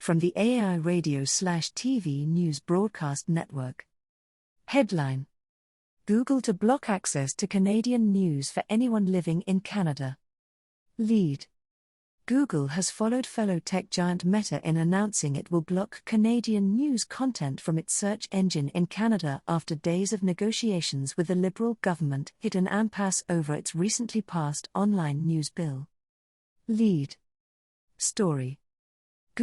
from the AI Radio/TV News Broadcast Network. Headline: Google to block access to Canadian news for anyone living in Canada. Lead: Google has followed fellow tech giant Meta in announcing it will block Canadian news content from its search engine in Canada after days of negotiations with the Liberal government hit an impasse over its recently passed online news bill. Lead story: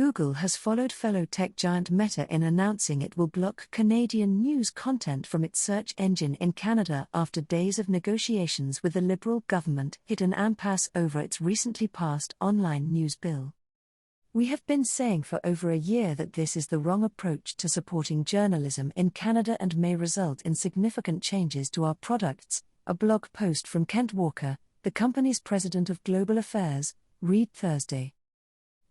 Google has followed fellow tech giant Meta in announcing it will block Canadian news content from its search engine in Canada after days of negotiations with the Liberal government hit an impasse over its recently passed online news bill. We have been saying for over a year that this is the wrong approach to supporting journalism in Canada and may result in significant changes to our products, a blog post from Kent Walker, the company's president of global affairs, read Thursday.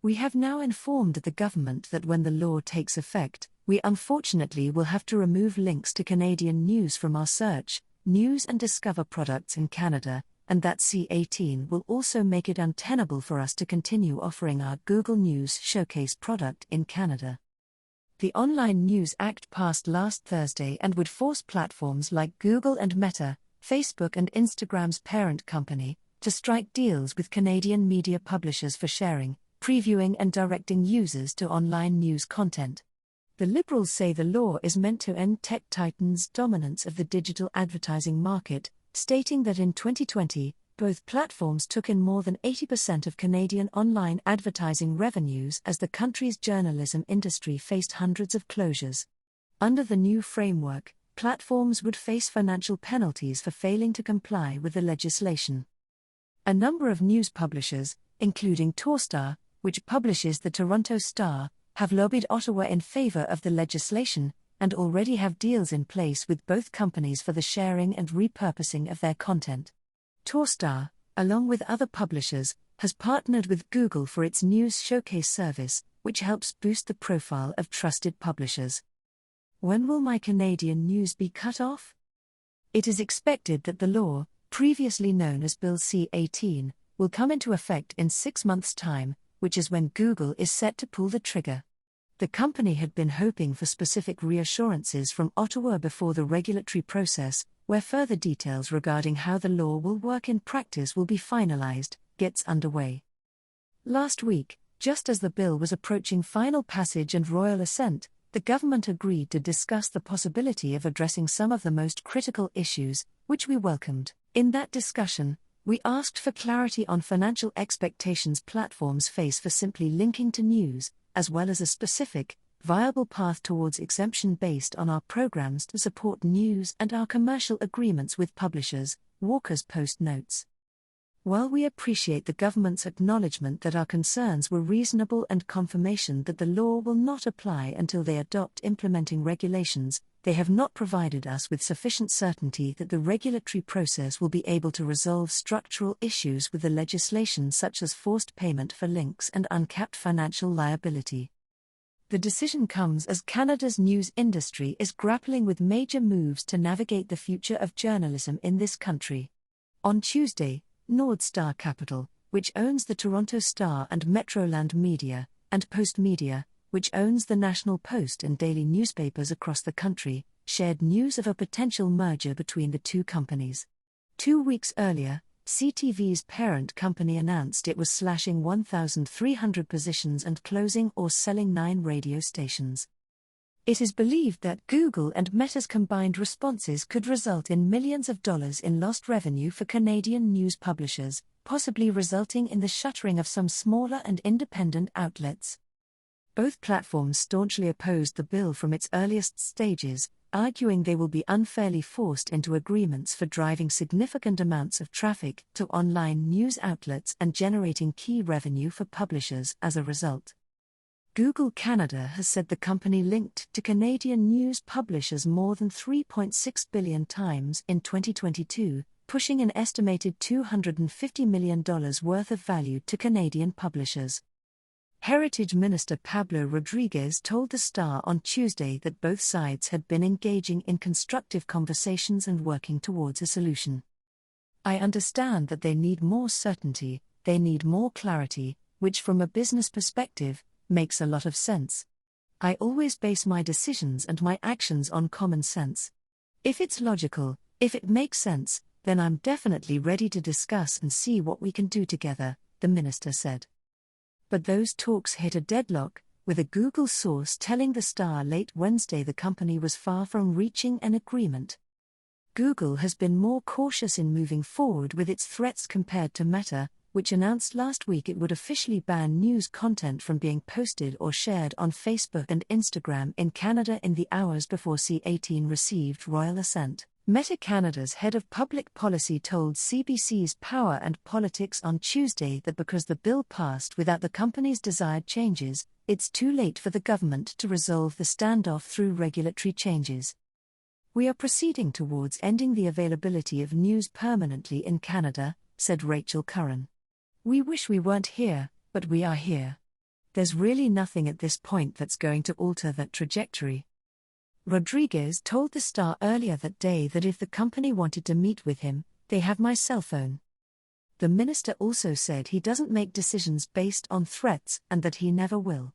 We have now informed the government that when the law takes effect, we unfortunately will have to remove links to Canadian news from our search, news and discover products in Canada, and that C-18 will also make it untenable for us to continue offering our Google News Showcase product in Canada. The Online News Act passed last Thursday and would force platforms like Google and Meta, Facebook and Instagram's parent company, to strike deals with Canadian media publishers for sharing, previewing and directing users to online news content. The Liberals say the law is meant to end tech titans' dominance of the digital advertising market, stating that in 2020, both platforms took in more than 80% of Canadian online advertising revenues as the country's journalism industry faced hundreds of closures. Under the new framework, platforms would face financial penalties for failing to comply with the legislation. A number of news publishers, including Torstar, which publishes the Toronto Star, have lobbied Ottawa in favor of the legislation, and already have deals in place with both companies for the sharing and repurposing of their content. Torstar, along with other publishers, has partnered with Google for its News Showcase service, which helps boost the profile of trusted publishers. When will my Canadian news be cut off? It is expected that the law, previously known as Bill C-18, will come into effect in 6 months' time, which is when Google is set to pull the trigger. The company had been hoping for specific reassurances from Ottawa before the regulatory process, where further details regarding how the law will work in practice will be finalized, gets underway. Last week, just as the bill was approaching final passage and royal assent, the government agreed to discuss the possibility of addressing some of the most critical issues, which we welcomed. In that discussion, we asked for clarity on financial expectations platforms face for simply linking to news, as well as a specific, viable path towards exemption based on our programs to support news and our commercial agreements with publishers, Walker's post notes. While we appreciate the government's acknowledgement that our concerns were reasonable and confirmation that the law will not apply until they adopt implementing regulations, they have not provided us with sufficient certainty that the regulatory process will be able to resolve structural issues with the legislation such as forced payment for links and uncapped financial liability. The decision comes as Canada's news industry is grappling with major moves to navigate the future of journalism in this country. On Tuesday, Nordstar Capital, which owns the Toronto Star and Metroland Media, and Post Media, which owns the National Post and daily newspapers across the country, shared news of a potential merger between the two companies. 2 weeks earlier, CTV's parent company announced it was slashing 1,300 positions and closing or selling 9 radio stations. It is believed that Google and Meta's combined responses could result in millions of dollars in lost revenue for Canadian news publishers, possibly resulting in the shuttering of some smaller and independent outlets. Both platforms staunchly opposed the bill from its earliest stages, arguing they will be unfairly forced into agreements for driving significant amounts of traffic to online news outlets and generating key revenue for publishers as a result. Google Canada has said the company linked to Canadian news publishers more than 3.6 billion times in 2022, pushing an estimated $250 million worth of value to Canadian publishers. Heritage Minister Pablo Rodriguez told The Star on Tuesday that both sides had been engaging in constructive conversations and working towards a solution. I understand that they need more certainty, they need more clarity, which from a business perspective, Makes a lot of sense. I always base my decisions and my actions on common sense. If it's logical, if it makes sense, then I'm definitely ready to discuss and see what we can do together, the minister said. But those talks hit a deadlock, with a Google source telling the Star late Wednesday the company was far from reaching an agreement. Google has been more cautious in moving forward with its threats compared to Meta, which announced last week it would officially ban news content from being posted or shared on Facebook and Instagram in Canada in the hours before C-18 received royal assent. Meta Canada's head of public policy told CBC's Power and Politics on Tuesday that because the bill passed without the company's desired changes, it's too late for the government to resolve the standoff through regulatory changes. We are proceeding towards ending the availability of news permanently in Canada, said Rachel Curran. We wish we weren't here, but we are here. There's really nothing at this point that's going to alter that trajectory. Rodriguez told the Star earlier that day that if the company wanted to meet with him, they have my cell phone. The minister also said he doesn't make decisions based on threats and that he never will.